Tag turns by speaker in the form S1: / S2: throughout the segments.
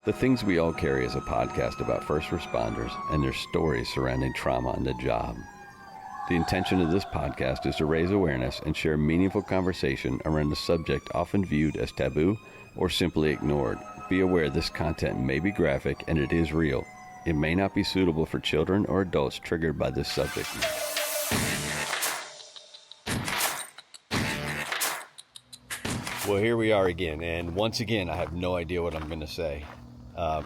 S1: The Things We All Carry is a podcast about first responders and their stories surrounding trauma on the job. The intention of this podcast is to raise awareness and share meaningful conversation around a subject often viewed as taboo or simply ignored. Be aware this content may be graphic and it is real. It may not be suitable for children or adults triggered by this subject matter. Well, here we are again, and once again, I have no idea what I'm going to say.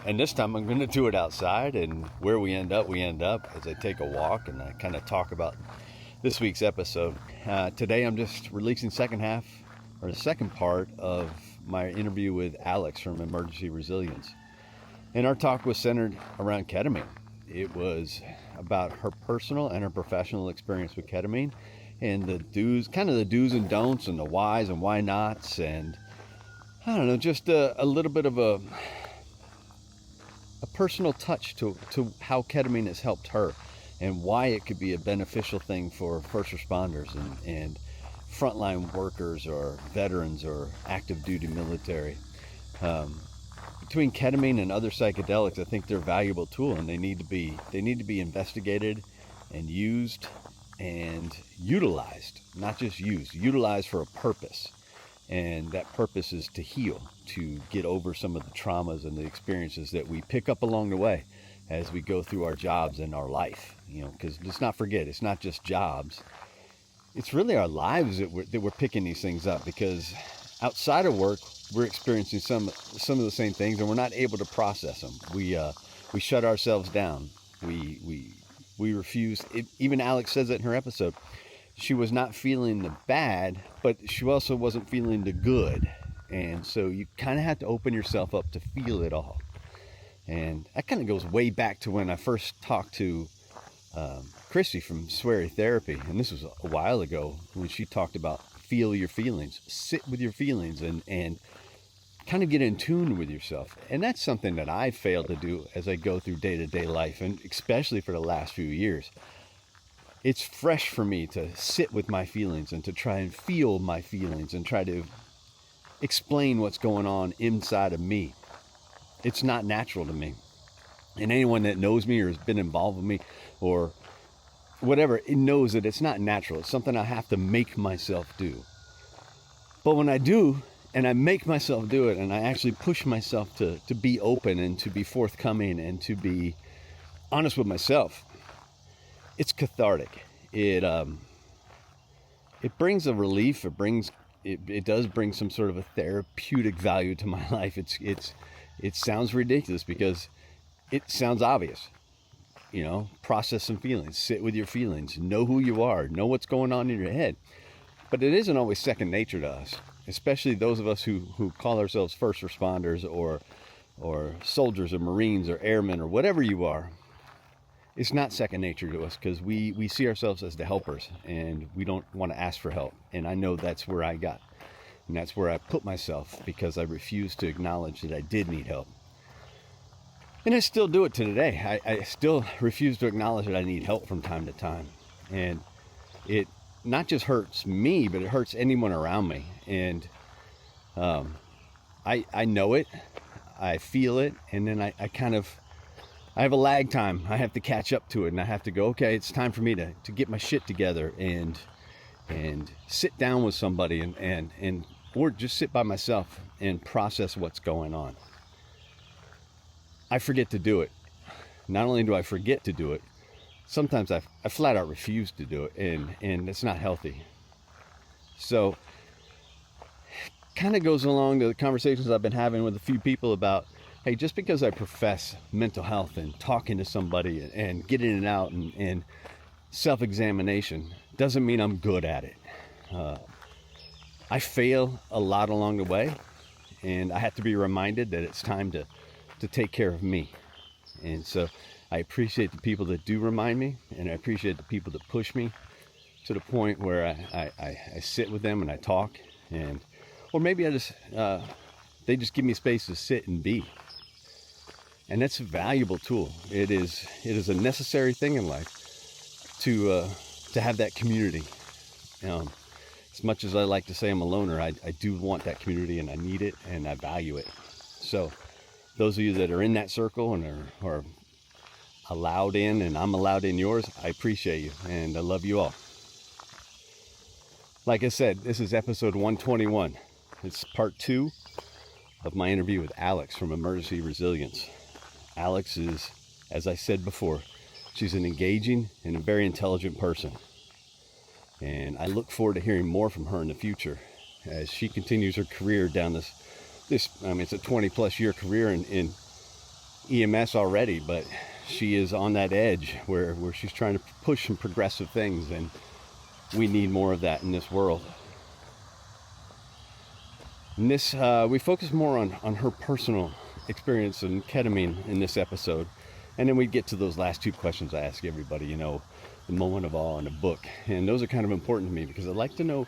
S1: And this time I'm going to do it outside, and where we end up as I take a walk and I kind of talk about this week's episode. Today I'm just releasing the second part of my interview with Alex from Emergency Resilience. And our talk was centered around ketamine. It was about her personal and her professional experience with ketamine and the do's and don'ts and the whys and why nots, and I don't know, just a little bit of a personal touch to how ketamine has helped her and why it could be a beneficial thing for first responders and frontline workers or veterans or active duty military. Between ketamine and other psychedelics, I think they're a valuable tool, and they need to be investigated and used and utilized, not just used, utilized for a purpose. And that purpose is to heal, to get over some of the traumas and the experiences that we pick up along the way as we go through our jobs and our life. Because let's not forget, it's not just jobs. It's really our lives that we're picking these things up, because outside of work, we're experiencing some of the same things, and we're not able to process them. We shut ourselves down. We refuse. Even Alex says it in her episode. She was not feeling the bad, but she also wasn't feeling the good. And so you kind of have to open yourself up to feel it all. And that kind of goes way back to when I first talked to Christy from Therapy. And this was a while ago, when she talked about feel your feelings, sit with your feelings, and kind of get in tune with yourself. And that's something that I failed to do as I go through day-to-day life, and especially for the last few years. It's fresh for me to sit with my feelings and to try and feel my feelings and try to explain what's going on inside of me. It's not natural to me. And anyone that knows me or has been involved with me or whatever, it knows that it's not natural. It's something I have to make myself do. But when I do, and I make myself do it, and I actually push myself to be open and to be forthcoming and to be honest with myself, it's cathartic. It brings a relief. It does bring some sort of a therapeutic value to my life. It sounds ridiculous because it sounds obvious. Process some feelings, sit with your feelings, know who you are, know what's going on in your head. But it isn't always second nature to us, especially those of us who call ourselves first responders or soldiers or Marines or airmen or whatever you are. It's not second nature to us, because we see ourselves as the helpers, and we don't want to ask for help. And I know that's where I got, and that's where I put myself, because I refused to acknowledge that I did need help. And I still do it to today. I still refuse to acknowledge that I need help from time to time. And it not just hurts me, but it hurts anyone around me. And I know it, I feel it, and then I have a lag time. I have to catch up to it, and I have to go, okay, it's time for me to get my shit together and sit down with somebody and or just sit by myself and process what's going on. I forget to do it. Not only do I forget to do it, sometimes I flat out refuse to do it, and it's not healthy. So kind of goes along to the conversations I've been having with a few people about, hey, just because I profess mental health and talking to somebody and getting it out and self-examination doesn't mean I'm good at it. I fail a lot along the way, and I have to be reminded that it's time to take care of me. And so I appreciate the people that do remind me, and I appreciate the people that push me to the point where I sit with them and I talk, or maybe they just give me space to sit and be. And that's a valuable tool. It is a necessary thing in life to have that community. As much as I like to say I'm a loner, I do want that community, and I need it, and I value it. So those of you that are in that circle and are allowed in, and I'm allowed in yours, I appreciate you and I love you all. Like I said, this is episode 121. It's part 2 of my interview with Alex from Emergency Resilience. Alex is, as I said before, she's an engaging and a very intelligent person. And I look forward to hearing more from her in the future as she continues her career down this it's a 20 plus year career in EMS already, but she is on that edge where she's trying to push some progressive things, and we need more of that in this world. In this, we focus more on her personal experience in ketamine in this episode, and then we get to those last 2 questions I ask everybody, the moment of awe in a book. And those are kind of important to me because I'd like to know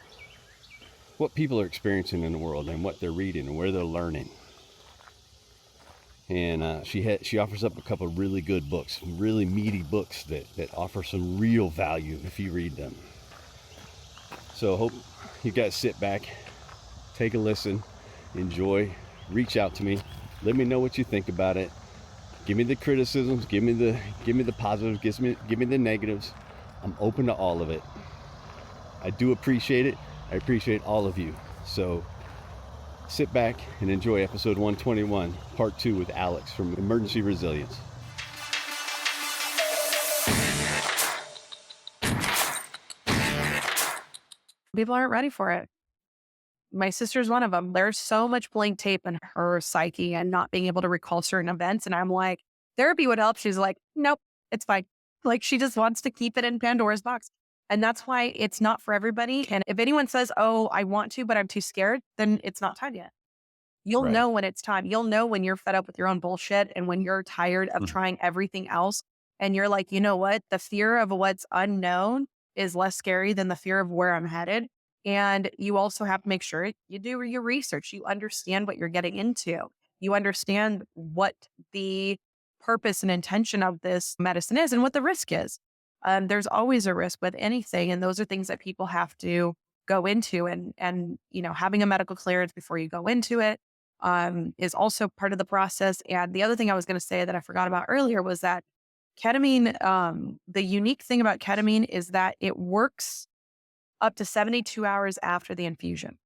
S1: what people are experiencing in the world and what they're reading and where they're learning. And she offers up a couple of really good books, really meaty books that offer some real value if you read them. So I hope you guys sit back, take a listen, enjoy, reach out to me, let me know what you think about it. Give me the criticisms, give me the positives, give me the negatives. I'm open to all of it. I do appreciate it. I appreciate all of you. So sit back and enjoy episode 121, part 2 with Alex from Emergency Resilience.
S2: People aren't ready for it. My sister's one of them. There's so much blank tape in her psyche and not being able to recall certain events. And I'm like, therapy would help. She's like, nope, it's fine. Like, she just wants to keep it in Pandora's box. And that's why it's not for everybody. And if anyone says, oh, I want to, but I'm too scared, then it's not time yet. You'll
S1: Right.
S2: know when it's time. You'll know when you're fed up with your own bullshit and when you're tired of trying everything else. And you're like, you know what? The fear of what's unknown is less scary than the fear of where I'm headed. And you also have to make sure you do your research. You understand what you're getting into. You understand what the purpose and intention of this medicine is and what the risk is. There's always a risk with anything. And those are things that people have to go into. And having a medical clearance before you go into it is also part of the process. And the other thing I was going to say that I forgot about earlier was that ketamine, the unique thing about ketamine is that it works up to 72 hours after the infusion.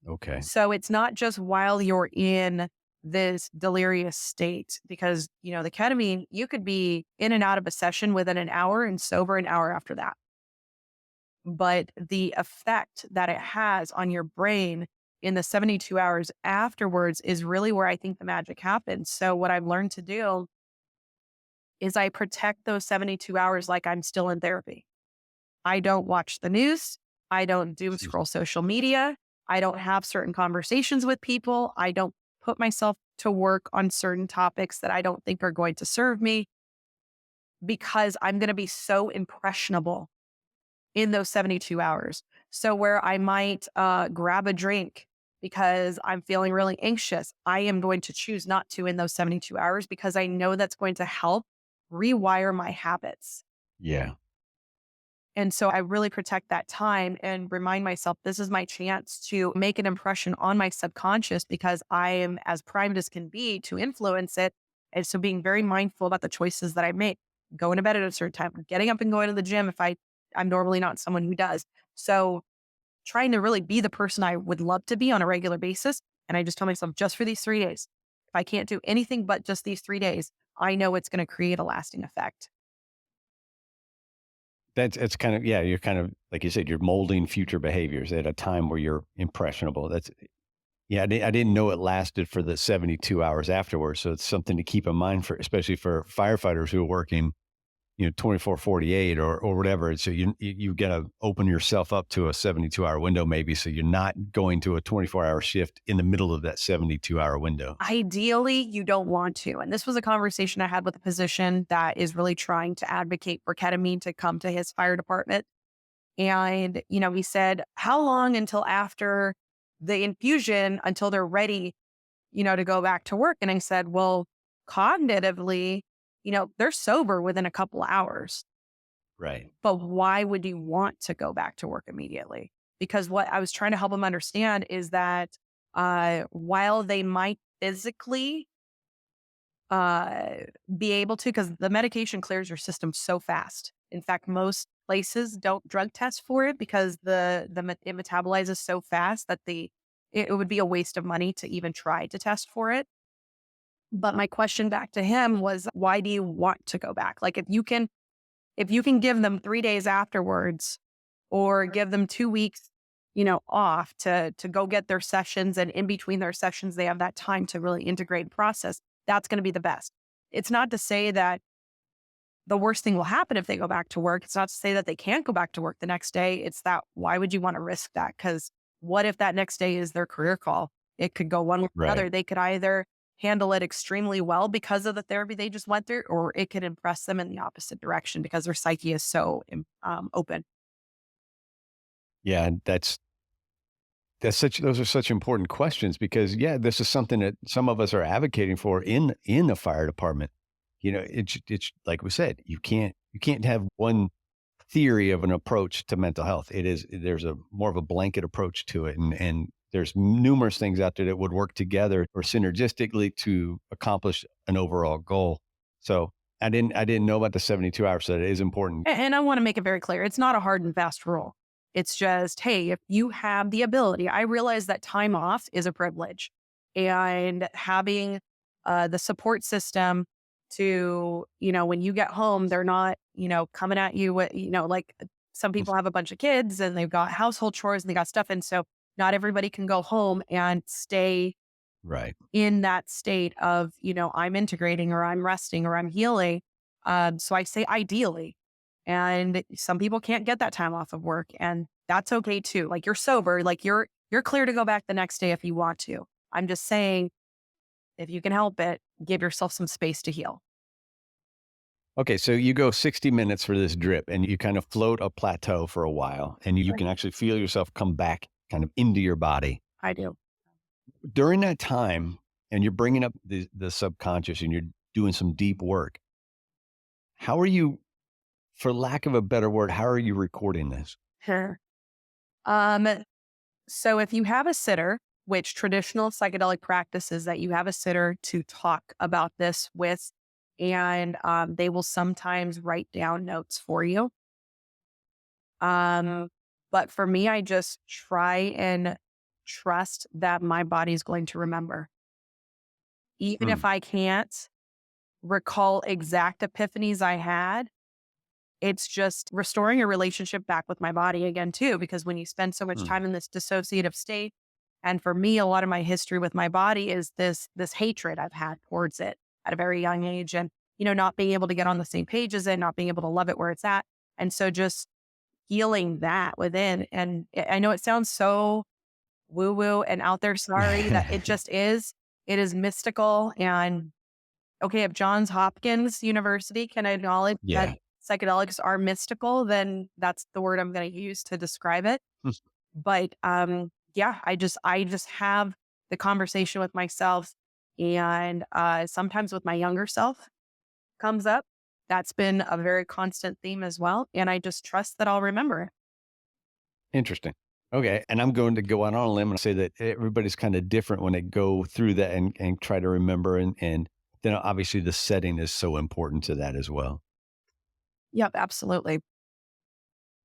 S1: Okay.
S2: So it's not just while you're in this delirious state, because, the ketamine, you could be in and out of a session within an hour and sober an hour after that. But the effect that it has on your brain in the 72 hours afterwards is really where I think the magic happens. So what I've learned to do is I protect those 72 hours like I'm still in therapy. I don't watch the news. I don't doom scroll social media. I don't have certain conversations with people. I don't put myself to work on certain topics that I don't think are going to serve me, because I'm going to be so impressionable in those 72 hours. So where I might grab a drink because I'm feeling really anxious, I am going to choose not to in those 72 hours because I know that's going to help rewire my habits.
S1: Yeah.
S2: And so I really protect that time and remind myself, this is my chance to make an impression on my subconscious because I am as primed as can be to influence it. And so being very mindful about the choices that I make, going to bed at a certain time, getting up and going to the gym if I'm normally not someone who does. So trying to really be the person I would love to be on a regular basis. And I just tell myself, just for these 3 days, if I can't do anything but just these 3 days, I know it's going to create a lasting effect.
S1: It's kind of, you're kind of, like you said, you're molding future behaviors at a time where you're impressionable. I didn't know it lasted for the 72 hours afterwards. So it's something to keep in mind for, especially for firefighters who are working, 24/48 or whatever. And so you got to open yourself up to a 72-hour window maybe, so you're not going to a 24-hour shift in the middle of that 72-hour window.
S2: Ideally, you don't want to. And this was a conversation I had with a physician that is really trying to advocate for ketamine to come to his fire department. And, he said, how long until after the infusion until they're ready, to go back to work? And I said, well, cognitively, they're sober within a couple hours.
S1: Right.
S2: But why would you want to go back to work immediately? Because what I was trying to help them understand is that while they might physically uh, be able to, because the medication clears your system so fast. In fact, most places don't drug test for it because it metabolizes so fast that it would be a waste of money to even try to test for it. But my question back to him was, why do you want to go back? Like if you can give them 3 days afterwards or give them 2 weeks, off to go get their sessions, and in between their sessions, they have that time to really integrate and process, that's going to be the best. It's not to say that the worst thing will happen if they go back to work. It's not to say that they can't go back to work the next day. It's that, why would you want to risk that? Because what if that next day is their career call? It could go one way or
S1: Right.
S2: another. They could either handle it extremely well because of the therapy they just went through, or it could impress them in the opposite direction because their psyche is so open.
S1: Yeah, and those are such important questions because yeah, this is something that some of us are advocating for in the fire department. It's like we said, you can't have one theory of an approach to mental health. There's a more of a blanket approach to it, and there's numerous things out there that would work together or synergistically to accomplish an overall goal. So I didn't know about the 72 hours, so that is important.
S2: And I want to make it very clear, it's not a hard and fast rule. It's just, hey, if you have the ability, I realize that time off is a privilege, and having the support system to, when you get home, they're not, coming at you with, like some people have a bunch of kids and they've got household chores and they got stuff. And so not everybody can go home and stay
S1: Right.
S2: in that state of, I'm integrating or I'm resting or I'm healing. So I say ideally. And some people can't get that time off of work, and that's okay too. Like, you're sober, like you're clear to go back the next day if you want to. I'm just saying, if you can help it, give yourself some space to heal.
S1: Okay, so you go 60 minutes for this drip and you kind of float a plateau for a while and you
S2: Right.
S1: can actually feel yourself come back kind of into your body.
S2: I do.
S1: During that time, and you're bringing up the subconscious and you're doing some deep work, how are you, for lack of a better word, how are you recording this?
S2: Sure. Um, so if you have a sitter, which traditional psychedelic practice is that you have a sitter to talk about this with, and they will sometimes write down notes for you. But for me, I just try and trust that my body is going to remember. Even
S1: Hmm.
S2: if I can't recall exact epiphanies I had, it's just restoring a relationship back with my body again, too, because when you spend so much
S1: Hmm.
S2: time in this dissociative state, and for me, a lot of my history with my body is this hatred I've had towards it at a very young age, and not being able to get on the same page as it, not being able to love it where it's at, and so just healing that within. And I know it sounds so woo woo and out there, sorry, that it just is. It is mystical. And okay, if Johns Hopkins University can acknowledge that
S1: Yeah.
S2: psychedelics are mystical, then that's the word I'm going to use to describe it. But yeah, I just have the conversation with myself, and sometimes with my younger self comes up. That's been a very constant theme as well. And I just trust that I'll remember it.
S1: Interesting. Okay. And I'm going to go out on a limb and say that everybody's kind of different when they go through that and try to remember. And then obviously the setting is so important to that as well.
S2: Yep, absolutely.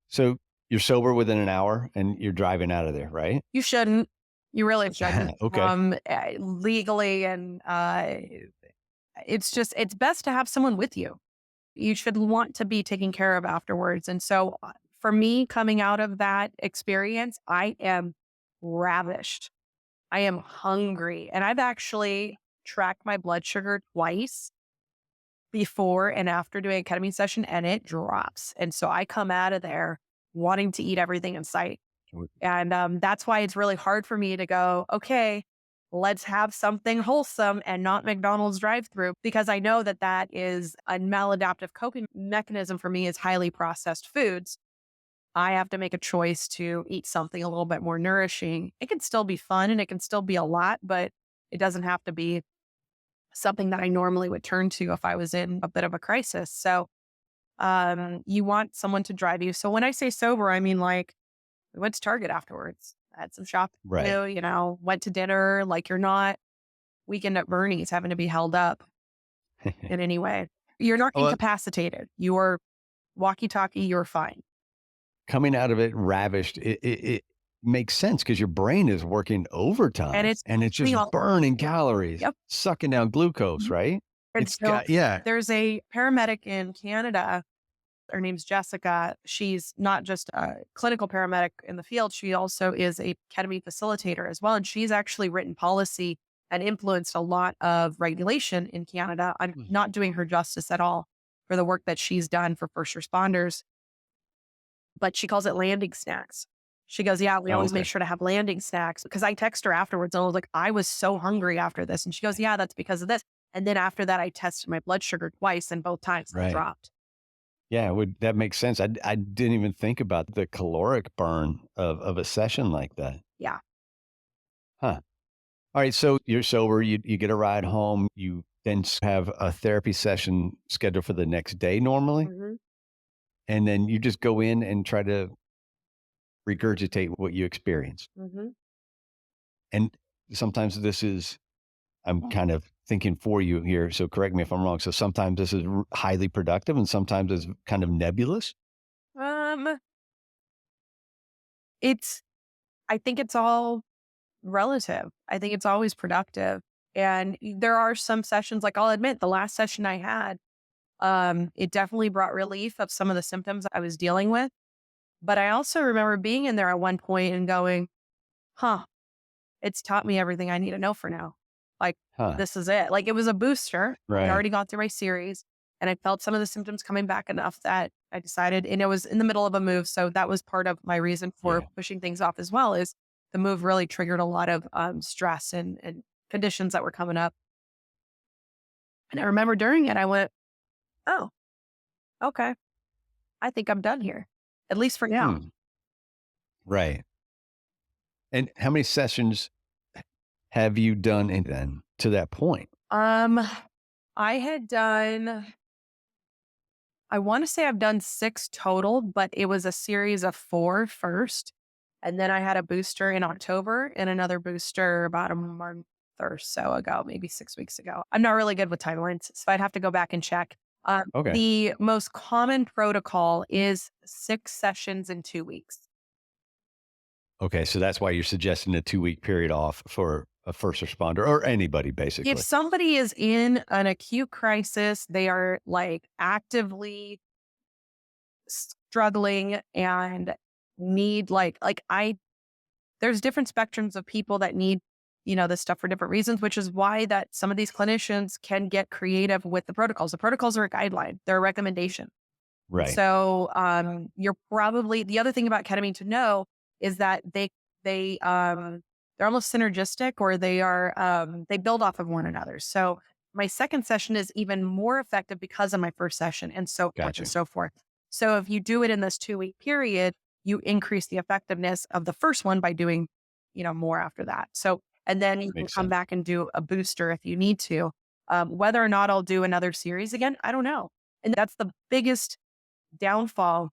S1: So you're sober within an hour and you're driving out of there, right?
S2: You shouldn't. You really shouldn't.
S1: Okay.
S2: Legally, and it's best to have someone with you. You should want to be taken care of afterwards. And so for me, coming out of that experience, I am ravished. I am hungry. And I've actually tracked my blood sugar twice before and after doing a ketamine session, and it drops. And so I come out of there wanting to eat everything in sight. And that's why it's really hard for me to go, okay, let's have something wholesome and not McDonald's drive through, because I know that that is a maladaptive coping mechanism for me, is highly processed foods. I have to make a choice to eat something a little bit more nourishing. It can still be fun and it can still be a lot, but it doesn't have to be something that I normally would turn to if I was in a bit of a crisis. So you want someone to drive you. So when I say sober, I mean, like, we went to Target afterwards, had some shopping to
S1: Right.
S2: do, went to dinner. Like, you're not Weekend at Bernie's having to be held up. in any way. You're not
S1: Well,
S2: incapacitated. You're walkie-talkie, you're fine.
S1: coming out of it ravished, it makes sense because your brain is working
S2: And
S1: overtime
S2: it's
S1: and it's
S2: actually
S1: just
S2: all
S1: burning calories,
S2: yep.
S1: sucking down glucose,
S2: Mhm.
S1: right?
S2: And
S1: It's
S2: so
S1: got, yeah.
S2: there's a paramedic in Canada. Her name's Jessica. She's not just a clinical paramedic in the field, she also is a ketamine facilitator as well. And she's actually written policy and influenced a lot of regulation in Canada. I'm
S1: Hmm.
S2: not doing her justice at all for the work that she's done for first responders, but she calls it landing snacks. She goes, yeah, we
S1: Oh,
S2: always make
S1: okay.
S2: sure to have landing snacks because I text her afterwards and I was like, I was so hungry after this. And she goes, yeah, that's because of this. And then after that, I tested my blood sugar twice and both times it
S1: Right.
S2: dropped.
S1: Yeah, that makes sense. I didn't even think about the caloric burn of a session like that.
S2: Yeah.
S1: Huh. All right, so you're sober, you get a ride home, you then have a therapy session scheduled for the next day normally,
S2: Hmm.
S1: and then you just go in and try to regurgitate what you experienced.
S2: Hmm.
S1: And sometimes this is I'm kind of thinking for you here, so correct me if I'm wrong. So sometimes this is highly productive and sometimes it's kind of nebulous?
S2: Um, it's, I think it's all relative. I think it's always productive. And there are some sessions, like I'll admit, the last session I had, it definitely brought relief of some of the symptoms I was dealing with. But I also remember being in there at one point and going, huh, it's taught me everything I need to know for now. Like,
S1: Huh,
S2: this is it. Like, it was a booster. I
S1: right.
S2: already got through my series and I felt some of the symptoms coming back enough that I decided, and it was in the middle of a move. So that was part of my reason for
S1: Yeah.
S2: pushing things off as well, is the move really triggered a lot of stress and conditions that were coming up. And I remember during it, I went, oh, okay, I think I'm done here, at least for now.
S1: Hmm, right. And how many sessions have you done in then to that point?
S2: Um, I had done I want to say I've done 6 total, but it was a series of 4 first. And then I had a booster in October and another booster about a month or so ago, maybe 6 weeks ago. I'm not really good with timelines, so I'd have to go back and check.
S1: Okay.
S2: The most common protocol is 6 sessions in 2 weeks.
S1: Okay, so that's why you're suggesting a 2-week period off for a first responder or anybody
S2: If
S1: basically.
S2: somebody is in an acute crisis, they are like actively struggling and need like I there's different spectrums of people that need, this stuff for different reasons, which is why that some of these clinicians can get creative with the protocols. The protocols are a guideline, they're a recommendation. And
S1: Right.
S2: so you're probably the other thing about ketamine to know is that they're almost synergistic, or they build off of one another. So my second session is even more effective because of my first session, and so forth and
S1: Gotcha.
S2: so forth. So if you do it in this 2-week period, you increase the effectiveness of the first one by doing, more after that. So, and then you can
S1: Makes
S2: come
S1: sense.
S2: back and do a booster if you need to. Whether or not I'll do another series again, I don't know. And that's the biggest downfall,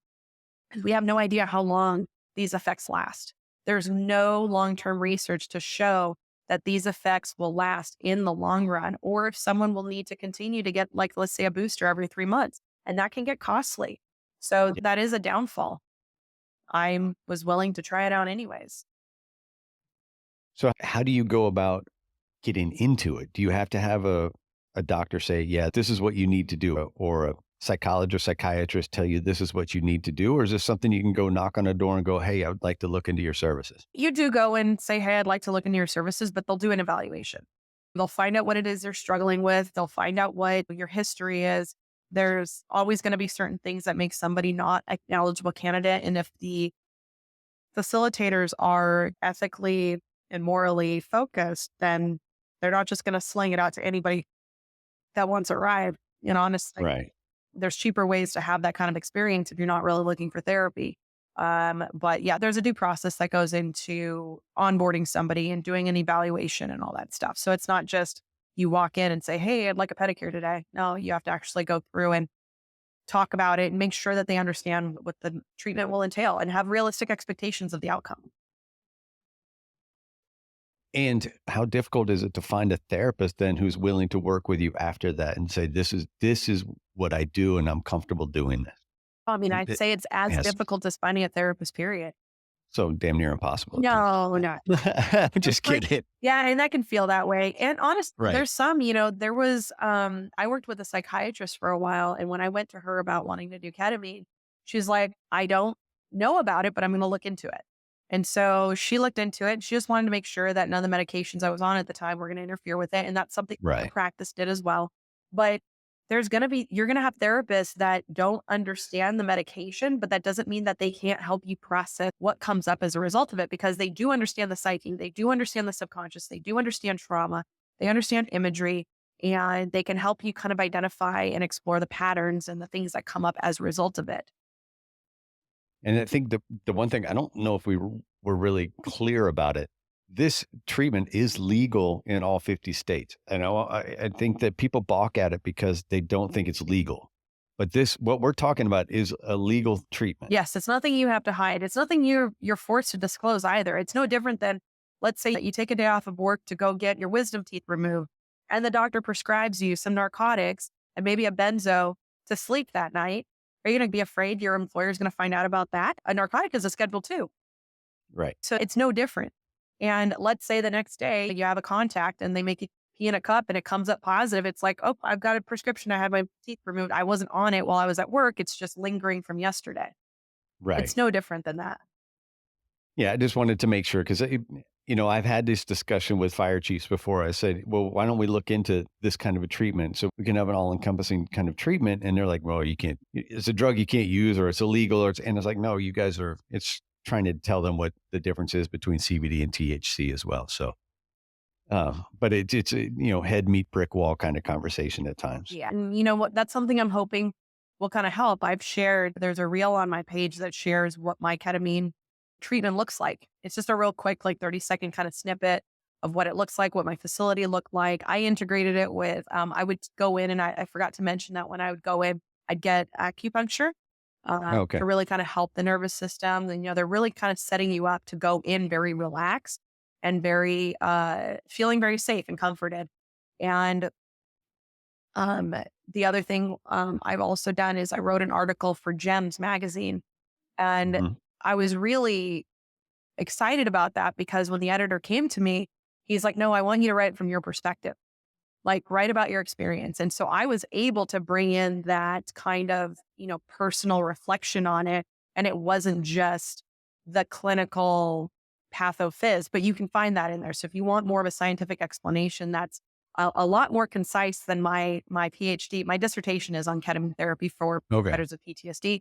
S2: is we have no idea how long these effects last. There's no long-term research to show that these effects will last in the long run, or if someone will need to continue to get, like, let's say, a booster every 3 months, and that can get costly. So
S1: Yeah.
S2: that is a downfall. I was willing to try it out anyways.
S1: So how do you go about getting into it? Do you have to have a doctor say, "Yeah, this is what you need to do," or a psychologist, psychiatrist tell you this is what you need to do, or is this something you can go knock on a door and go, "Hey, I would like to look into your services"?
S2: You do go and say, hey, I'd like to look into your services, but they'll do an evaluation. They'll find out what it is they're struggling with. They'll find out what your history is. There's always going to be certain things that make somebody not an eligible candidate. And if the facilitators are ethically and morally focused, then they're not just going to sling it out to anybody that wants a ride. And honestly,
S1: Right.
S2: there's cheaper ways to have that kind of experience if you're not really looking for therapy. But yeah, there's a due process that goes into onboarding somebody and doing an evaluation and all that stuff. So it's not just you walk in and say, hey, I'd like a pedicure today. No, you have to actually go through and talk about it and make sure that they understand what the treatment will entail and have realistic expectations of the outcome.
S1: And how difficult is it to find a therapist then who's willing to work with you after that and say, this is what I do and I'm comfortable doing this?
S2: I mean, I'd
S1: It
S2: say it's as
S1: has
S2: difficult as finding a therapist, period.
S1: so damn near impossible then.
S2: No, no.
S1: I'm
S2: It's
S1: just
S2: like
S1: kidding.
S2: yeah, and that can feel that way. And honestly,
S1: Right.
S2: there's some, there was I worked with a psychiatrist for a while, and when I went to her about wanting to do ketamine, she's like, "I don't know about it, but I'm going to look into it." And so she looked into it. And she just wanted to make sure that none of the medications I was on at the time were going to interfere with it, and that's something the
S1: Right.
S2: practice did as well. But you're going to have therapists that don't understand the medication, but that doesn't mean that they can't help you process what comes up as a result of it, because they do understand the psyche, they do understand the subconscious, they do understand trauma, they understand imagery, and they can help you kind of identify and explore the patterns and the things that come up as a result of it.
S1: And I think the one thing I don't know if were really clear about it. This treatment is legal in all 50 states. And I think that people balk at it because they don't think it's legal. But this, what we're talking about, is a legal treatment.
S2: Yes, it's nothing you have to hide. It's nothing you're forced to disclose either. It's no different than, let's say that you take a day off of work to go get your wisdom teeth removed, and the doctor prescribes you some narcotics and maybe a benzo to sleep that night. Are you going to be afraid your employer is going to find out about that? A narcotic is a Schedule 2.
S1: Right.
S2: So it's no different. And let's say the next day you have a contact and they make you pee in a cup and it comes up positive. It's like, oh, I've got a prescription. I had my teeth removed. I wasn't on it while I was at work. It's just lingering from yesterday.
S1: Right.
S2: It's no different than that.
S1: Yeah. I just wanted to make sure because, I've had this discussion with fire chiefs before. I said, well, why don't we look into this kind of a treatment so we can have an all encompassing kind of treatment? And they're like, well, you can't, it's a drug you can't use or it's illegal. And it's like, no, you guys are, it's trying to tell them what the difference is between CBD and THC as well. So, but it's a, head meet brick wall kind of conversation at times.
S2: Yeah. And you know what? That's something I'm hoping will kind of help. There's a reel on my page that shares what my ketamine treatment looks like. It's just a real quick, like 30-second kind of snippet of what it looks like, what my facility looked like. I integrated it with, I would go in and I forgot to mention that when I would go in, I'd get acupuncture
S1: Okay.
S2: to really kind of help the nervous system. And, they're really kind of setting you up to go in very relaxed and very, feeling very safe and comforted. And um, the other thing I've also done is I wrote an article for Gems magazine, and
S1: Mhm.
S2: I was really excited about that because when the editor came to me, he's like, "No, I want you to write it from your perspective, like write about your experience." And so I was able to bring in that kind of, personal reflection on it. And it wasn't just the clinical pathophys, but you can find that in there. So if you want more of a scientific explanation, that's a lot more concise than my PhD. My dissertation is on ketamine therapy for
S1: Okay.
S2: fighters with PTSD.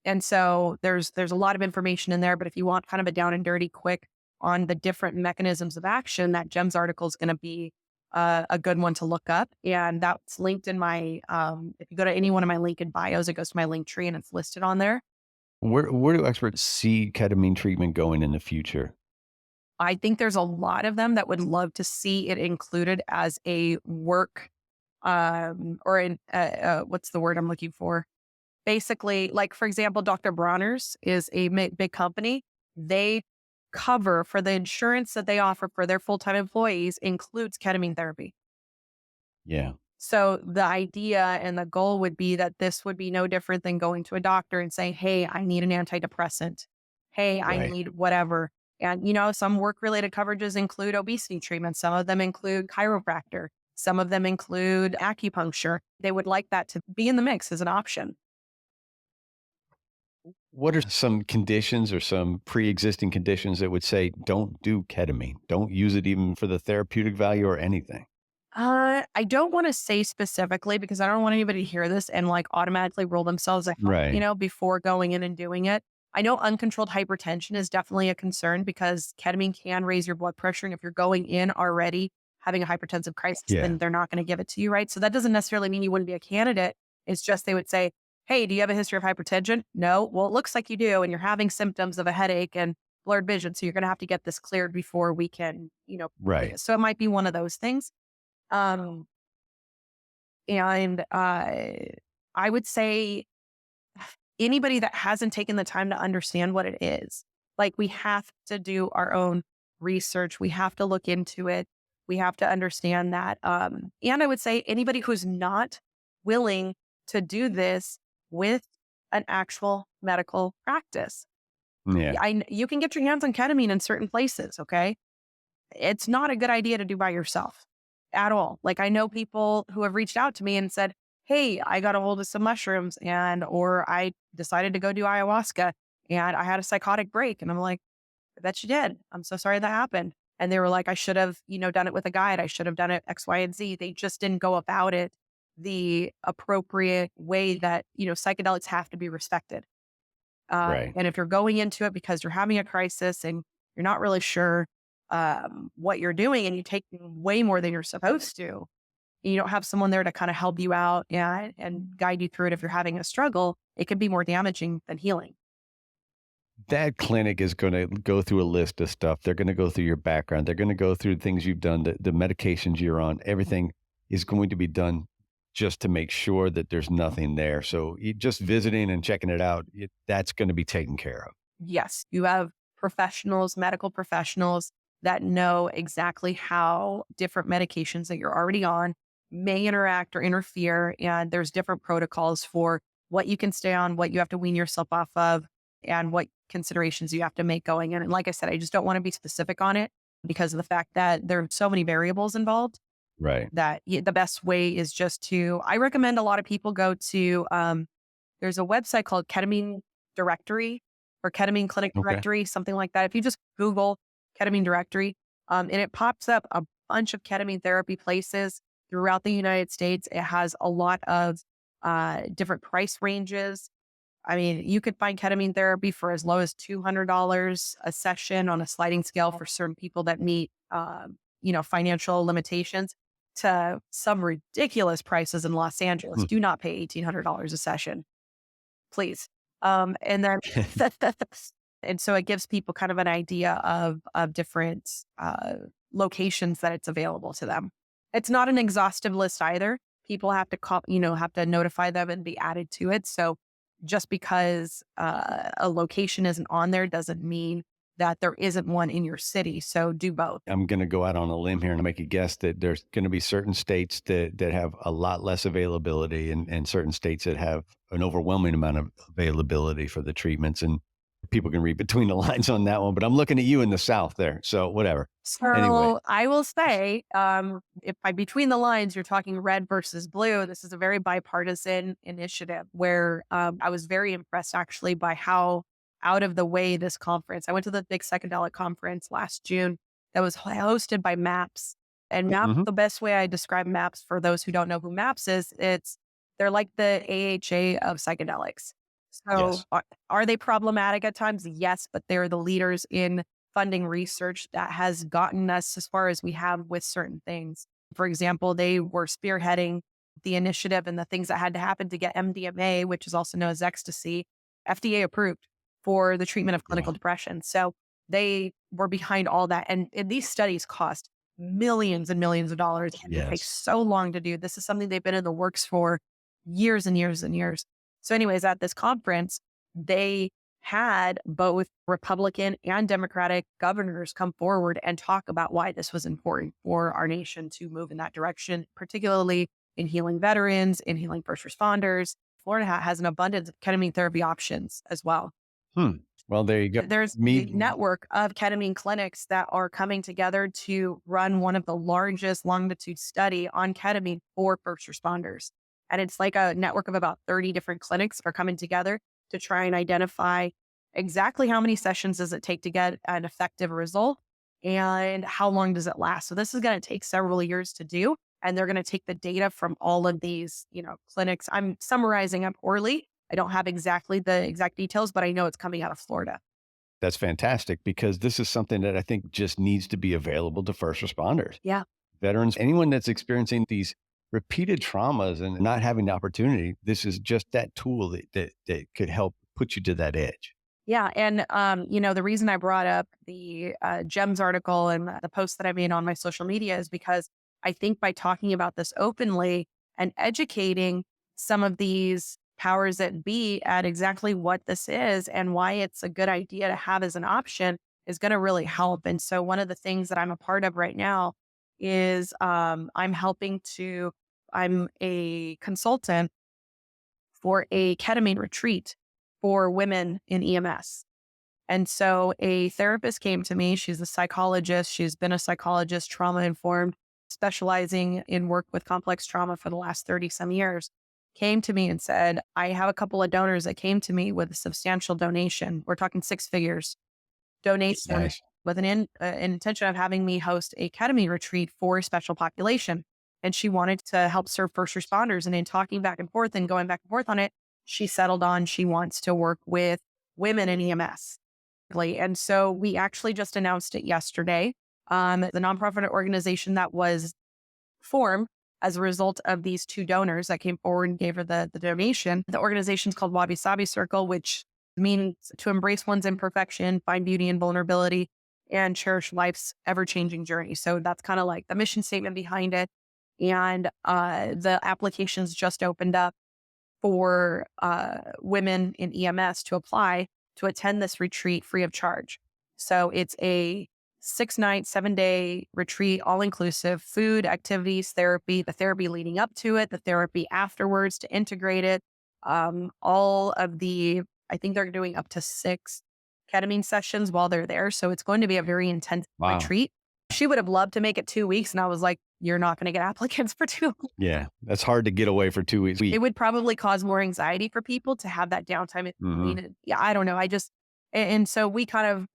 S2: And so there's a lot of information in there, but if you want kind of a down and dirty quick on the different mechanisms of action, that GEMS article is going to be a good one to look up. And that's linked in my, if you go to any one of my link in bios, it goes to my link tree and it's listed on there.
S1: Where do experts see ketamine treatment going in the future?
S2: I think there's a lot of them that would love to see it included as a work, or in, what's the word I'm looking for? Basically, like, for example, Dr. Bronner's is a big company. They cover for the insurance that they offer for their full-time employees includes ketamine therapy.
S1: Yeah.
S2: So the idea and the goal would be that this would be no different than going to a doctor and saying, "Hey, I need an antidepressant. Hey, I
S1: Right.
S2: need whatever." And, some work-related coverages include obesity treatment. Some of them include chiropractor. Some of them include acupuncture. They would like that to be in the mix as an option.
S1: What are some conditions or some pre-existing conditions that would say don't do ketamine? Don't use it even for the therapeutic value or anything.
S2: I don't want to say specifically because I don't want anybody to hear this and like automatically rule themselves out,
S1: Right.
S2: before going in and doing it. I know uncontrolled hypertension is definitely a concern because ketamine can raise your blood pressure. And if you're going in already having a hypertensive crisis,
S1: Yeah.
S2: then they're not going to give it to you, right? So that doesn't necessarily mean you wouldn't be a candidate. It's just they would say, "Hey, do you have a history of hypertension?" No. Well, it looks like you do. And you're having symptoms of a headache and blurred vision. So you're going to have to get this cleared before we can,
S1: Right.
S2: so it might be one of those things. Um, and I would say anybody that hasn't taken the time to understand what it is, like we have to do our own research. We have to look into it. We have to understand that. And I would say anybody who's not willing to do this with an actual medical practice.
S1: Yeah.
S2: You can get your hands on ketamine in certain places. Okay. It's not a good idea to do by yourself at all. Like I know people who have reached out to me and said, "Hey, I got a hold of some mushrooms or I decided to go do ayahuasca and I had a psychotic break." And I'm like, "I bet you did. I'm so sorry that happened." And they were like, "I should have, done it with a guide. I should have done it X, Y, and Z." They just didn't go about it the appropriate way that, psychedelics have to be respected.
S1: Right.
S2: And if you're going into it because you're having a crisis and you're not really sure what you're doing and you take way more than you're supposed to, and you don't have someone there to kind of help you out and guide you through it if you're having a struggle, it could be more damaging than healing.
S1: That clinic is going to go through a list of stuff. They're going to go through your background. They're going to go through things you've done, the medications you're on. Everything is going to be done just to make sure that there's nothing there. So just visiting and checking it out, that's going to be taken care of.
S2: Yes, you have professionals, medical professionals that know exactly how different medications that you're already on may interact or interfere. And there's different protocols for what you can stay on, what you have to wean yourself off of, and what considerations you have to make going in. And like I said, I just don't want to be specific on it because of the fact that there are so many variables involved
S1: Right.
S2: that the best way is just I recommend a lot of people go to, there's a website called Ketamine Directory or Ketamine Clinic
S1: Okay.
S2: Directory, something like that. If you just Google Ketamine Directory, and it pops up a bunch of ketamine therapy places throughout the United States. It has a lot of different price ranges. I mean, you could find ketamine therapy for as low as $200 a session on a sliding scale for certain people that meet, financial limitations to some ridiculous prices in Los Angeles.
S1: Hmm.
S2: Do not pay $1,800 a session, please. And then, and so it gives people kind of an idea of different locations that it's available to them. It's not an exhaustive list either. People have to call, have to notify them and be added to it. So just because a location isn't on there doesn't mean that there isn't one in your city. So do both.
S1: I'm going to go out on a limb here and make a guess that there's going to be certain states that have a lot less availability and certain states that have an overwhelming amount of availability for the treatments. And people can read between the lines on that one, but I'm looking at you in the South there. So whatever. Anyway.
S2: So I will say, if by between the lines you're talking red versus blue, this is a very bipartisan initiative where I was very impressed actually by how out of the way this conference. I went to the big psychedelic conference last June that was hosted by MAPS. And MAPS,
S1: Mhm.
S2: the best way I describe MAPS for those who don't know who MAPS is, they're like the AHA of psychedelics. So
S1: Yes.
S2: are they problematic at times? Yes, but they're the leaders in funding research that has gotten us as far as we have with certain things. For example, they were spearheading the initiative and the things that had to happen to get MDMA, which is also known as ecstasy, FDA approved for the treatment of clinical
S1: Wow.
S2: depression. So they were behind all that. And these studies cost millions and millions of dollars and they take
S1: Yes.
S2: so long to do. This is something they've been in the works for years and years and years. So, anyways, at this conference, they had both Republican and Democratic governors come forward and talk about why this was important for our nation to move in that direction, particularly in healing veterans, in healing first responders. Florida has an abundance of ketamine therapy options as well.
S1: Hmm. Well, there you go.
S2: There's the
S1: Me.
S2: network of ketamine clinics that are coming together to run one of the largest longitude study on ketamine for first responders. And it's like a network of about 30 different clinics are coming together to try and identify exactly how many sessions does it take to get an effective result and how long does it last. So this is going to take several years to do. And they're going to take the data from all of these, clinics. I'm summarizing up poorly. I don't have exactly the exact details, but I know it's coming out of Florida.
S1: That's fantastic because this is something that I think just needs to be available to first responders,
S2: Yeah.
S1: veterans, anyone that's experiencing these repeated traumas and not having the opportunity. This is just that tool that could help put you to that edge.
S2: Yeah. And, the reason I brought up the GEMS article and the post that I made on my social media is because I think by talking about this openly and educating some of these powers that be at exactly what this is and why it's a good idea to have as an option, is going to really help. And so one of the things that I'm a part of right now is I'm a consultant for a ketamine retreat for women in EMS. And so a therapist came to me. She's a psychologist. She's been a psychologist, trauma informed, specializing in work with complex trauma for the last 30 some years. Came to me and said, I have a couple of donors that came to me with a substantial donation. We're talking six figures donation
S1: Nice.
S2: with an intention of having me host a ketamine retreat for a special population. And she wanted to help serve first responders. And in talking back and forth and going back and forth on it, she settled on she wants to work with women in EMS. And so we actually just announced it yesterday. The nonprofit organization that was formed as a result of these two donors that came forward and gave her the donation. The organization is called Wabi Sabi Circle, which means to embrace one's imperfection, find beauty in vulnerability, and cherish life's ever-changing journey. So that's kind of like the mission statement behind it. And the applications just opened up for women in EMS to apply to attend this retreat free of charge. So it's a 6-night, 7-day retreat, all inclusive, food, activities, therapy, the therapy leading up to it, the therapy afterwards to integrate it. I think they're doing up to 6 ketamine sessions while they're there. So it's going to be a very intense
S1: Wow.
S2: retreat. She would have loved to make it 2 weeks. And I was like, you're not going to get applicants for 2 weeks.
S1: Yeah. That's hard to get away for 2 weeks.
S2: It would probably cause more anxiety for people to have that downtime in
S1: Hmm.
S2: between. And yeah, I don't know. And so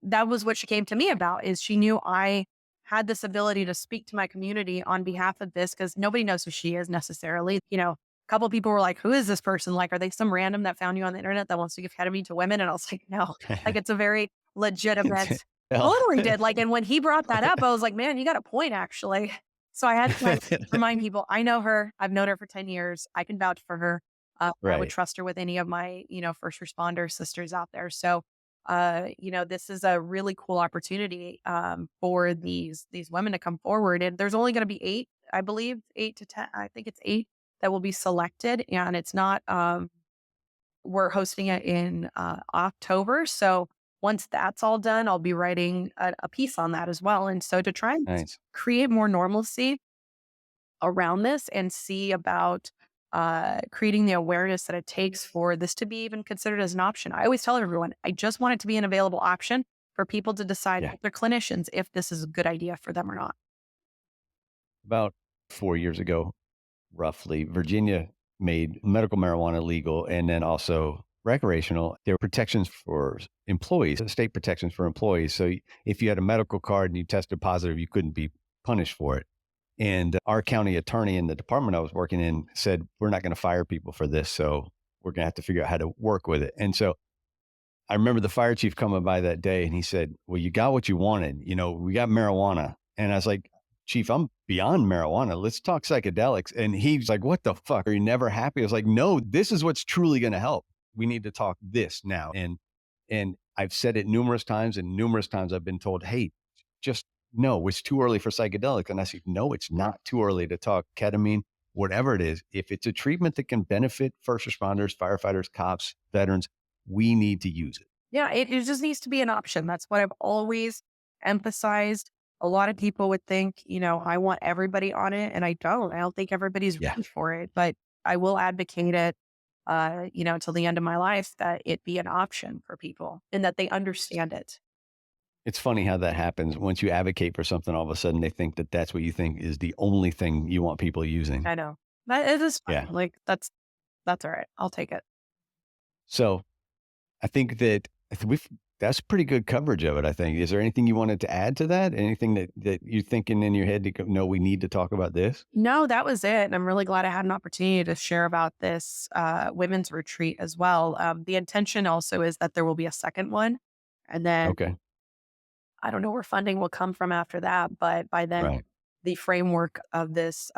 S2: that was what she came to me about is she knew I had this ability to speak to my community on behalf of this because nobody knows who she is necessarily. A couple of people were like, who is this person? Like, are they some random that found you on the internet that wants to give ketamine to women? And I was like, no, like it's a very legitimate,
S1: Well,
S2: totally did. Like, and when he brought that up, I was like, man, you got a point actually. So I had to like remind people, I know her. I've known her for 10 years. I can vouch for her. I would
S1: right.
S2: trust her with any of my, first responder sisters out there. So, this is a really cool opportunity for these women to come forward. And there's only going to be 8, I believe, 8 to 10. I think it's 8 that will be selected. And it's not, we're hosting it in October. So once that's all done, I'll be writing a piece on that as well. And so to try and
S1: Nice.
S2: create more normalcy around this and see about creating the awareness that it takes for this to be even considered as an option. I always tell everyone, I just want it to be an available option for people to decide
S1: Yeah.
S2: with their clinicians if this is a good idea for them or not.
S1: About 4 years ago, roughly, Virginia made medical marijuana legal and then also recreational. There were protections for employees, state protections for employees. So if you had a medical card and you tested positive, you couldn't be punished for it. And our county attorney in the department I was working in said, we're not going to fire people for this. So we're going to have to figure out how to work with it. And so I remember the fire chief coming by that day and he said, well, you got what you wanted. We got marijuana. And I was like, Chief, I'm beyond marijuana. Let's talk psychedelics. And he's like, what the fuck? Are you never happy? I was like, no, this is what's truly going to help. We need to talk this now. And I've said it numerous times and numerous times I've been told, hey, just no, it's too early for psychedelics. And I said, no, it's not too early to talk ketamine, whatever it is. If it's a treatment that can benefit first responders, firefighters, cops, veterans, we need to use it.
S2: Yeah, it just needs to be an option. That's what I've always emphasized. A lot of people would think, I want everybody on it, and I don't. I don't think everybody's
S1: Yeah.
S2: ready for it, but I will advocate it, till the end of my life that it be an option for people and that they understand it.
S1: It's funny how that happens. Once you advocate for something, all of a sudden they think that that's what you think is the only thing you want people using.
S2: I know. That it is fine.
S1: Yeah.
S2: Like that's all right. I'll take it.
S1: So I think that that's pretty good coverage of it. I think. Is there anything you wanted to add to that? Anything that you're thinking in your head to go, no, we need to talk about this?
S2: No, that was it. And I'm really glad I had an opportunity to share about this women's retreat as well. The intention also is that there will be a second one. And then
S1: Okay.
S2: I don't know where funding will come from after that, but by then
S1: Right.
S2: the framework of this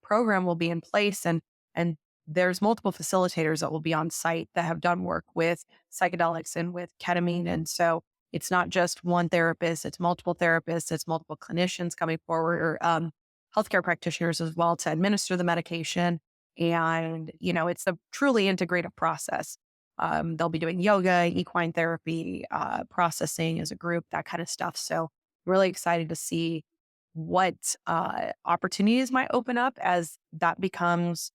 S2: program will be in place, and there's multiple facilitators that will be on site that have done work with psychedelics and with ketamine, and so it's not just one therapist; it's multiple therapists, it's multiple clinicians coming forward, or healthcare practitioners as well to administer the medication, and it's a truly integrative process. They'll be doing yoga, equine therapy, processing as a group, that kind of stuff. So really excited to see what opportunities might open up as that becomes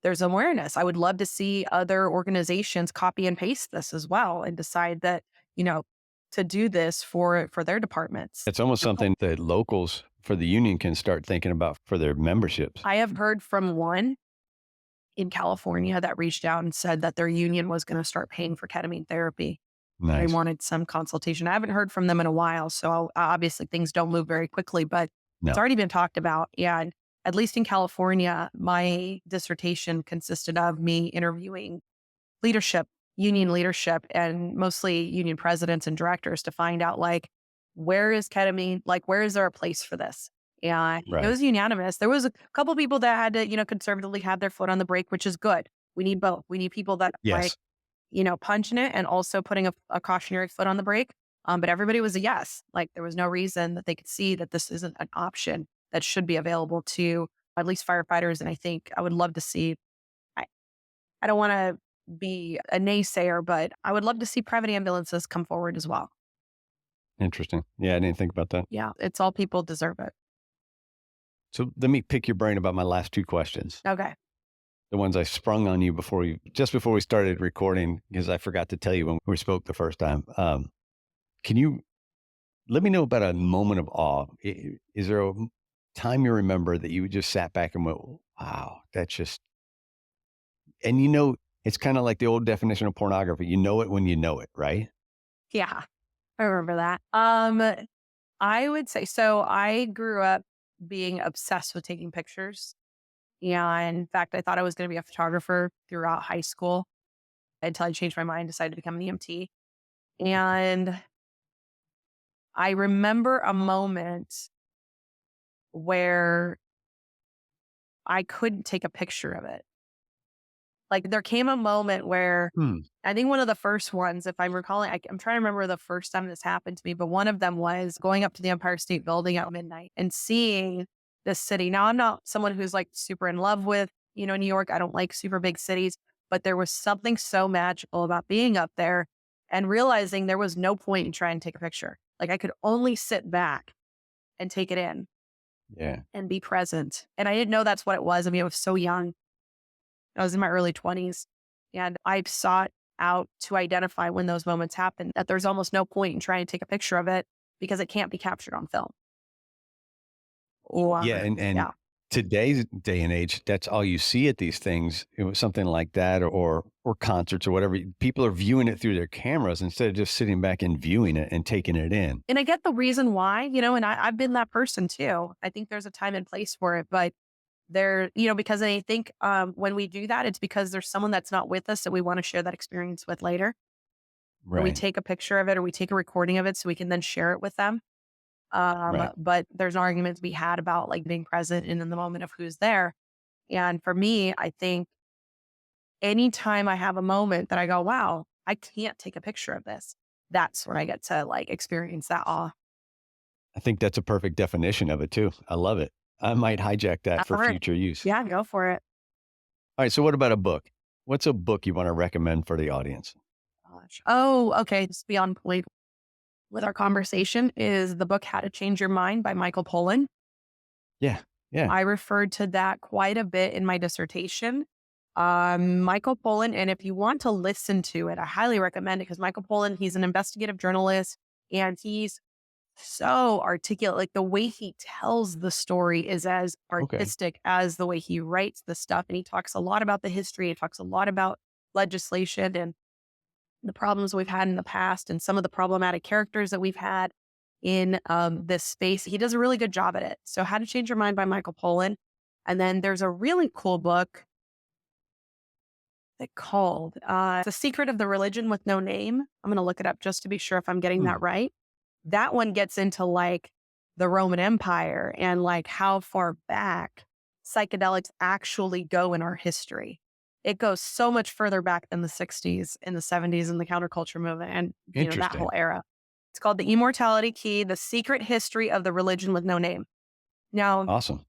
S2: there's awareness. I would love to see other organizations copy and paste this as well and decide that, you know, to do this for their departments.
S1: It's almost something that locals for the union can start thinking about for their memberships.
S2: I have heard from one in California that reached out and said that their union was going to start paying for ketamine therapy. They
S1: Nice.
S2: wanted some consultation. I haven't heard from them in a while, so obviously things don't move very quickly, but it's
S1: No.
S2: already been talked about. And at least in California, my dissertation consisted of me interviewing leadership, union leadership, and mostly union presidents and directors to find out like, where is ketamine? Like, where is there a place for this? And it
S1: Right.
S2: was unanimous. There was a couple people that had to, conservatively have their foot on the brake, which is good. We need both. We need people that like,
S1: Yes.
S2: punching it and also putting a cautionary foot on the brake. But everybody was a yes. Like there was no reason that they could see that this isn't an option that should be available to at least firefighters. And I think I would love to see, I, I don't want to be a naysayer, but I would love to see private ambulances come forward as well.
S1: Interesting. Yeah, I didn't think about that.
S2: Yeah, it's all people deserve it.
S1: So let me pick your brain about my last two questions.
S2: Okay.
S1: The ones I sprung on you just before we started recording, because I forgot to tell you when we spoke the first time. Can you let me know about a moment of awe? Is there a time you remember that you just sat back and went, wow, that's just, and it's kind of like the old definition of pornography. You know it when you know it, right?
S2: Yeah, I remember that. I would say so. I grew up being obsessed with taking pictures. And in fact, I thought I was going to be a photographer throughout high school until I changed my mind, decided to become an EMT. And I remember a moment where I couldn't take a picture of it. Like there came a moment where
S1: Hmm.
S2: I think one of the first ones, if I'm recalling, I'm trying to remember the first time this happened to me, but one of them was going up to the Empire State Building at midnight and seeing this city. Now, I'm not someone who's like super in love with, New York. I don't like super big cities, but there was something so magical about being up there and realizing there was no point in trying to take a picture. Like I could only sit back and take it in
S1: Yeah.
S2: and be present. And I didn't know that's what it was. I mean, I was so young. I was in my early 20s and I sought out to identify when those moments happen, that there's almost no point in trying to take a picture of it because it can't be captured on film.
S1: Yeah.
S2: Or,
S1: And
S2: yeah.
S1: today's day and age, that's all you see at these things. It was something like that, or concerts or whatever. People are viewing it through their cameras instead of just sitting back and viewing it and taking it in.
S2: And I get the reason why, and I've been that person too. I think there's a time and place for it, but because I think when we do that, it's because there's someone that's not with us that we want to share that experience with later. Or we
S1: Right.
S2: take a picture of it or we take a recording of it so we can then share it with them.
S1: Right.
S2: But there's an argument to be had about like being present and in the moment of who's there. And for me, I think anytime I have a moment that I go, wow, I can't take a picture of this, that's when I get to like experience that awe.
S1: I think that's a perfect definition of it too. I love it. I might hijack that for
S2: All right.
S1: future use.
S2: Yeah, go for it.
S1: All right. So, what about a book? What's a book you want to recommend for the audience?
S2: Gosh. Oh, okay. Just beyond point with our conversation is the book How to Change Your Mind by Michael Pollan.
S1: Yeah. Yeah.
S2: I referred to that quite a bit in my dissertation. Michael Pollan, and if you want to listen to it, I highly recommend it because Michael Pollan, he's an investigative journalist and he's so articulate. Like the way he tells the story is as
S1: Okay.
S2: artistic as the way he writes the stuff. And he talks a lot about the history. He talks a lot about legislation and the problems we've had in the past and some of the problematic characters that we've had in this space. He does a really good job at it. So, How to Change Your Mind by Michael Pollan. And then there's a really cool book that called The Secret of the Religion with No Name. I'm going to look it up just to be sure if I'm getting
S1: Hmm.
S2: that right. That one gets into like the Roman Empire and like how far back psychedelics actually go in our history. It goes so much further back than the 60s and the 70s and the counterculture movement and, that whole
S1: Interesting.
S2: era. It's called The Immortality Key, The Secret History of the Religion with No Name. Now,
S1: Awesome.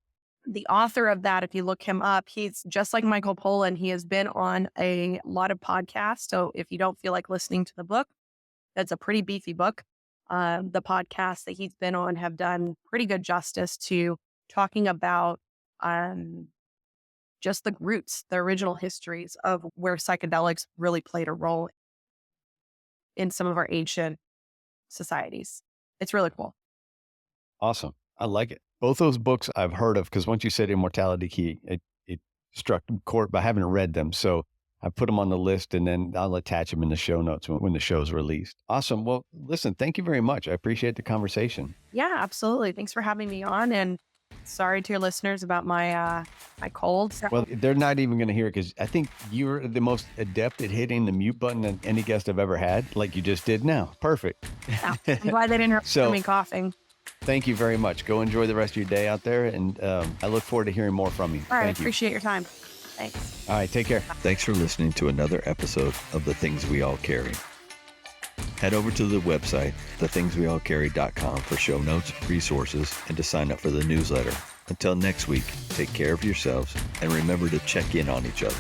S2: The author of that, if you look him up, he's just like Michael Pollan. He has been on a lot of podcasts. So if you don't feel like listening to the book, that's a pretty beefy book. The podcasts that he's been on have done pretty good justice to talking about just the roots, the original histories of where psychedelics really played a role in some of our ancient societies. It's really cool.
S1: Awesome. I like it. Both those books I've heard of, because once you said Immortality Key, it struck a chord, but I haven't read them. So I put them on the list, and then I'll attach them in the show notes when the show's released. Awesome. Well, listen, thank you very much. I appreciate the conversation.
S2: Yeah, absolutely. Thanks for having me on. And sorry to your listeners about my cold.
S1: Well, they're not even going to hear it because I think you're the most adept at hitting the mute button than any guest I've ever had, like you just did now. Perfect.
S2: Yeah, I'm glad they didn't hear me coughing.
S1: Thank you very much. Go enjoy the rest of your day out there, and I look forward to hearing more from you.
S2: All right,
S1: Thank you.
S2: appreciate your time. Thanks.
S1: All right, take care. Thanks for listening to another episode of The Things We All Carry. Head over to the website, thethingsweallcarry.com, for show notes, resources, and to sign up for the newsletter. Until next week, take care of yourselves and remember to check in on each other.